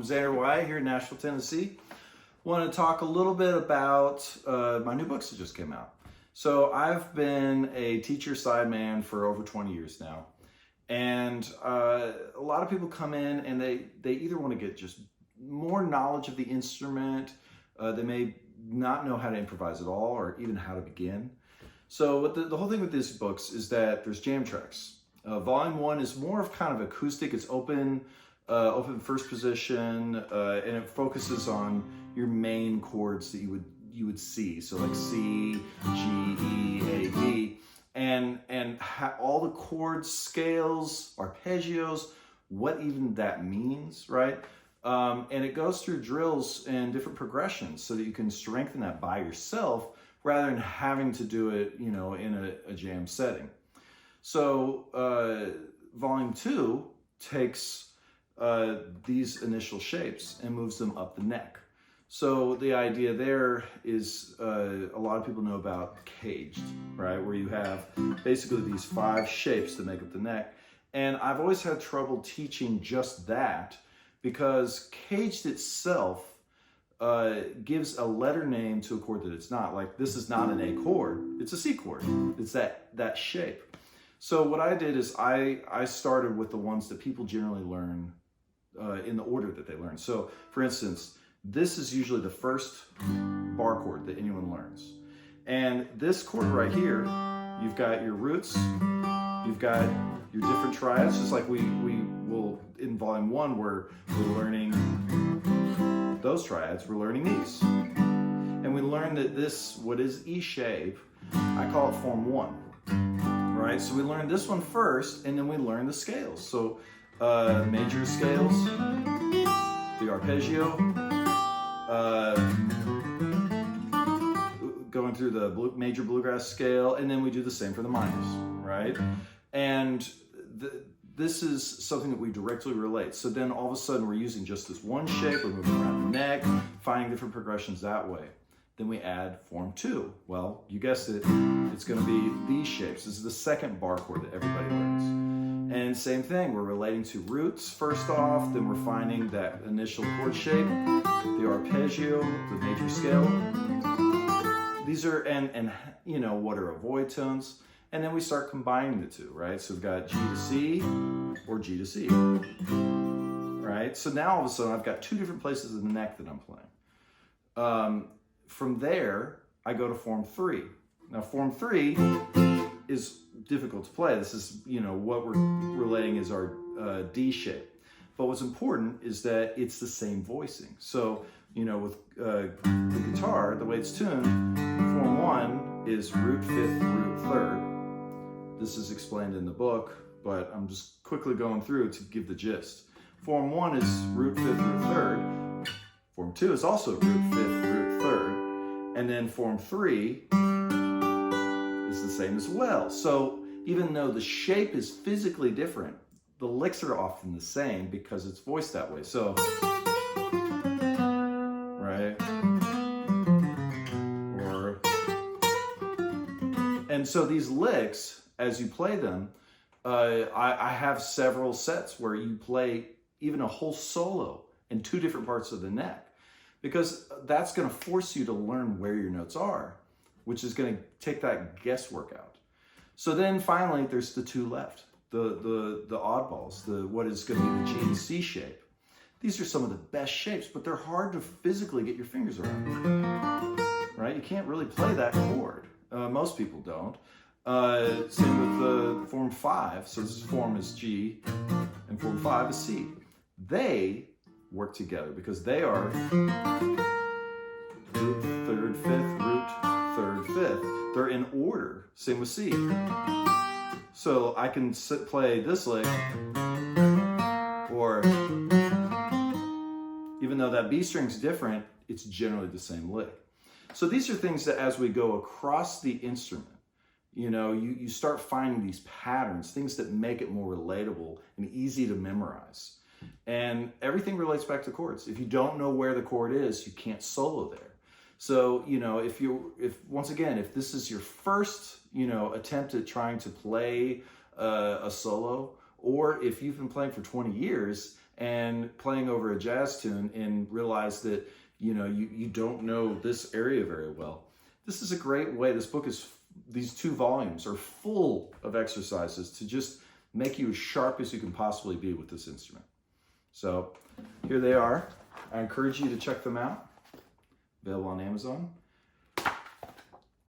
Xander Wyatt here in Nashville, Tennessee. Want to talk a little bit about my new books that just came out. So I've been a teacher sideman for over 20 years now. And a lot of people come in and they either want to get just more knowledge of the instrument, they may not know how to improvise at all or even how to begin. So what the whole thing with these books is that there's jam tracks. Volume 1 is more of kind of acoustic. It's open first position, and it focuses on your main chords that you would see. So like C, G, E, A, D, and all the chords, scales, arpeggios, what even that means, right? And it goes through drills and different progressions so that you can strengthen that by yourself rather than having to do it, in a jam setting. So volume 2 takes these initial shapes and moves them up the neck. So the idea there is a lot of people know about caged, right? Where you have basically these 5 shapes that make up the neck. And I've always had trouble teaching just that because caged itself gives a letter name to a chord that it's not. Like this is not an A chord, it's a C chord. It's that shape. So what I did is I started with the ones that people generally learn in the order that they learn. So for instance, this is usually the first bar chord that anyone learns. And this chord right here, you've got your roots, you've got your different triads, just like we will in volume 1 where we're learning those triads, we're learning these. And we learn that this, what is E shape, I call it form 1, right? So we learn this one first, and then we learn the scales. So major scales, the arpeggio, going through the major bluegrass scale, and then we do the same for the minors, right? And this is something that we directly relate. So then all of a sudden we're using just this one shape, we're moving around the neck, finding different progressions that way. Then we add form 2. Well, you guessed it, it's gonna be these shapes. This is the second bar chord that everybody learns. And same thing, we're relating to roots first off, then we're finding that initial chord shape, the arpeggio, the major scale. These are, and what are avoid tones? And then we start combining the two, right? So we've got G to C or G to C, right? So now all of a sudden I've got 2 different places in the neck that I'm playing. From there, I go to form 3. Now form 3 is difficult to play. This is, what we're relating is our D shape. But what's important is that it's the same voicing. So, with the guitar, the way it's tuned, form 1 is root 5th, root 3rd. This is explained in the book, but I'm just quickly going through to give the gist. Form 1 is root 5th, root 3rd. Form 2 is also root 5th, root 3rd. And then form 3 is the same as well. So even though the shape is physically different, the licks are often the same because it's voiced that way. So, right? And so these licks, as you play them, I have several sets where you play even a whole solo in 2 different parts of the neck, because that's going to force you to learn where your notes are, which is going to take that guesswork out. So then finally, there's the 2 left, the oddballs, what is going to be the G and C shape. These are some of the best shapes, but they're hard to physically get your fingers around, right? You can't really play that chord. Most people don't. Same with the form 5. So this form is G, and form 5 is C. They work together because they are root 3rd, 5th, root 3rd, 5th. They're in order. Same with C. So I can play this lick, or even though that B string's different, it's generally the same lick. So these are things that as we go across the instrument, you start finding these patterns, things that make it more relatable and easy to memorize. And everything relates back to chords. If you don't know where the chord is, you can't solo there. So, if this is your first, attempt at trying to play a solo, or if you've been playing for 20 years and playing over a jazz tune and realize that, you don't know this area very well. This is a great way. This book these 2 volumes are full of exercises to just make you as sharp as you can possibly be with this instrument. So here they are. I encourage you to check them out. Available on Amazon.